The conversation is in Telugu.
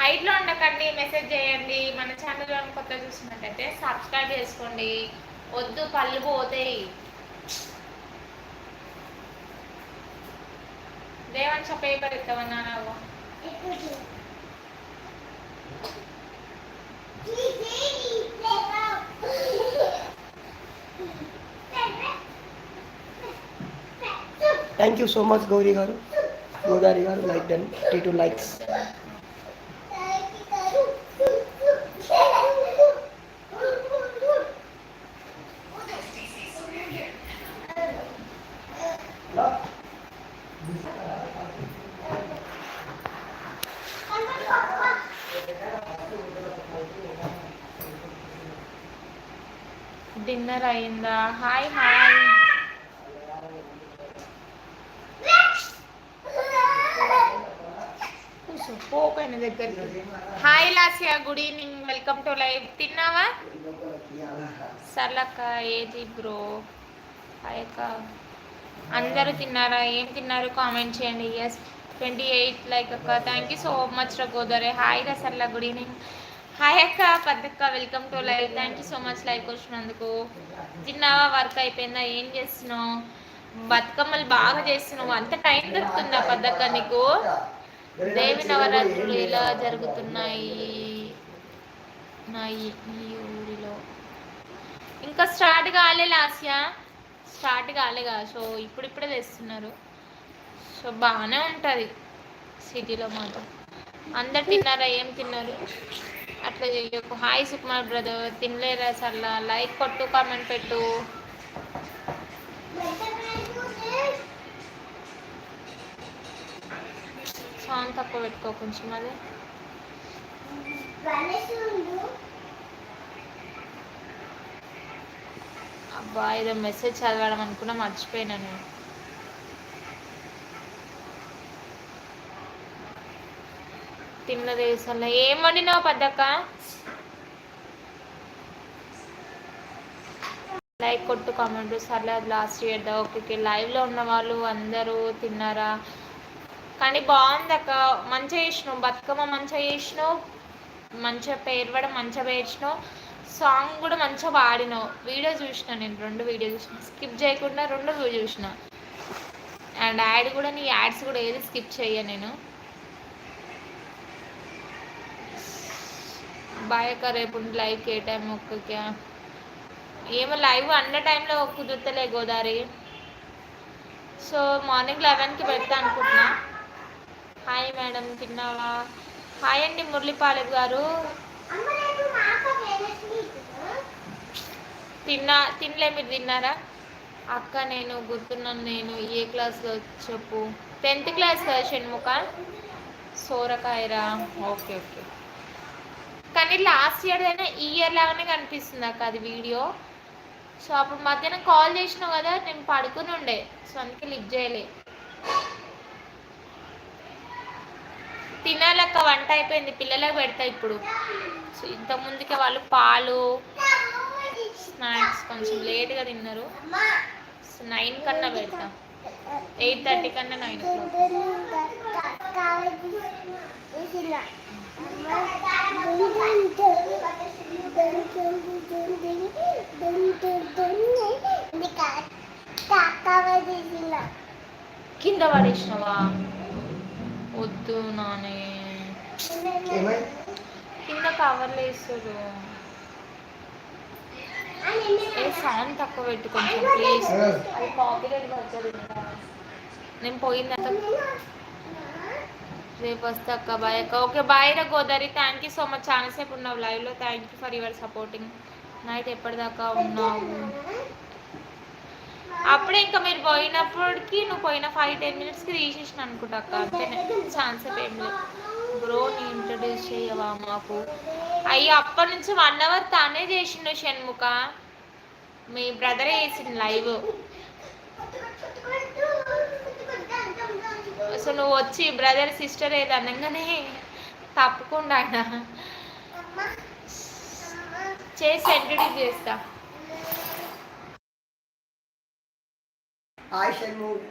లైవ్లో ఉండకండి, మెసేజ్ చేయండి. మన ఛానల్లో కొత్త చూసినట్టయితే సబ్స్క్రైబ్ చేసుకోండి. వద్దు పళ్ళు పోతాయి. దేవంశ పేపర్ ఇస్తామన్నా నాకు. Thank you so much Gauri గారు, గోదారి గారు. Like done 32 likes. డిన్నర్ అయిందా? Hi hi. పోకైన దగ్గరికి. Hi Lasya, good evening, welcome to live. తిన్నావా? సర్లక్క, ఏది బ్రో? హాయ్ అక్క. అందరూ తిన్నారా? ఏం తిన్నారు కామెంట్ చేయండి. ఎస్ 28 లైక్ అక్క. థ్యాంక్ యూ సో మచ్ రా గోదావరి. హాయ్ రా సర్లా, గుడ్ ఈవినింగ్. హాయ్ అక్క, పెద్దక్క, welcome to live. Thank you so much లైవ్కి వచ్చినందుకు. తిన్నావా? వర్క్ అయిపోయిందా? ఏం చేస్తున్నావు? బతుకమ్మలు బాగా చేస్తున్నావు. అంత టైం దొరుకుతుందా పెద్దక్క నీకు? దేవి నవరాత్రులు ఎలా జరుగుతున్నాయి ఈ ఊరిలో? ఇంకా స్టార్ట్ కాలే లాస్యా, స్టార్ట్ కాలే కదా. సో ఇప్పుడిప్పుడే తెస్తున్నారు. సో బాగానే ఉంటుంది సిటీలో మాత్రం. అందరు తిన్నారా? ఏం తిన్నారు? అట్లా చెయ్యకు. హాయ్ సుకుమార్ బ్రదర్, తినలేరా సర్లా? లైక్ కొట్టు, కామెంట్ పెట్టు. సాంగ్ తక్కువ పెట్టుకో కొంచెం. అదే అబ్బా, ఏదో మెసేజ్ చదవడం అనుకున్నా, మర్చిపోయినా నేను. తిన్నదే సర్లా. ఏం వండినావు పెద్దక్క? లైక్ కొట్టు, కామెంట్ సర్లే. అది లాస్ట్ ఇయర్ దా. ఓకే, లైవ్లో ఉన్న వాళ్ళు అందరూ తిన్నారా? కానీ బాగుంది అక్క, మంచిగా చేసినావు. బతుకమ్మ మంచిగా చేసినావు, మంచిగా పేర్వడం మంచిగా పేర్చినావు. సాంగ్ కూడా మంచిగా పాడినావు. వీడియో చూసిన నేను, 2 వీడియో చూసిన, స్కిప్ చేయకుండా 2 వీడియో చూసిన. అండ్ యాడ్ కూడా, నీ యాడ్స్ కూడా ఏది స్కిప్ చెయ్య నేను. బాయ్ అక్క. రేపు లైవ్ ఏ టైం? ఒక్కకే ఏమో లైవ్ అన్న టైంలో కుదురుతలే గోదావరి. సో మార్నింగ్ 11కి పెడతా అనుకుంటున్నా. హాయ్ మేడం, తిన్నావా? హాయ్ అండి మురళీపాలెం గారు. తినలే, మీరు తిన్నారా? అక్క నేను గుర్తున్నాను. నేను ఏ క్లాస్లో చెప్పు? 10th క్లాస్ కదా షణ్ముఖ. సోరకాయరా? Okay okay. కానీ లాస్ట్ ఇయర్ అయినా ఈ ఇయర్ లాగానే కనిపిస్తుంది అక్క అది వీడియో. సో అప్పుడు మధ్యాహ్నం కాల్ చేసినావు కదా, నేను పడుకుని ఉండే, సో అందుకే లిఫ్ట్ చేయలే. తినాలక్క, వంట అయిపోయింది, పిల్లలకు పెడతా ఇప్పుడు. సో ఇంతకుముందుకే వాళ్ళు పాలు స్నాక్స్ కొంచెం లేట్గా తిన్నారు. సో 9 కన్నా పెడతా, 8:30 కన్నా 9 కింద పడేసినవా? వద్దు నానే, కింద కవర్లు వేస్తారు. ఏ సాంగ్ తక్కువ పెట్టు కొంచెం ప్లీజ్. అది కాపీరైట్ పడుతుంది. నేను పోయిందంత. రేపు వస్తా అక్క. బాయ్ అక్క. ఓకే బాయ్ రా Godavari. Thank you so much. చాలాసేపు ఉన్నావు లైవ్లో. Thank you for your supporting. Night ఎప్పటిదాకా ఉన్నావు? అప్పుడే ఇంకా మీరు పోయినప్పటికి, నువ్వు పోయిన 5-10 మినిట్స్కి తీసేసిన అనుకుంటా అక్క. అంతేనే, ఛాన్స్ ఏం లేదు. బ్రో నీ ఇంట్రడ్యూస్ చేయవా మాకు? అయ్యో అప్పటి నుంచి 1 అవర్ తానే చేసిండు షణ్ముఖ. మీ బ్రదరే చేసిండు లైవ్. అసలు నువ్వు వచ్చి బ్రదర్ సిస్టర్ ఏది అనగానే తప్పకుండా ఆయన చేసి ఇంట్రడ్యూస్ చేస్తా. హాయ్ షణ్ముఖ్.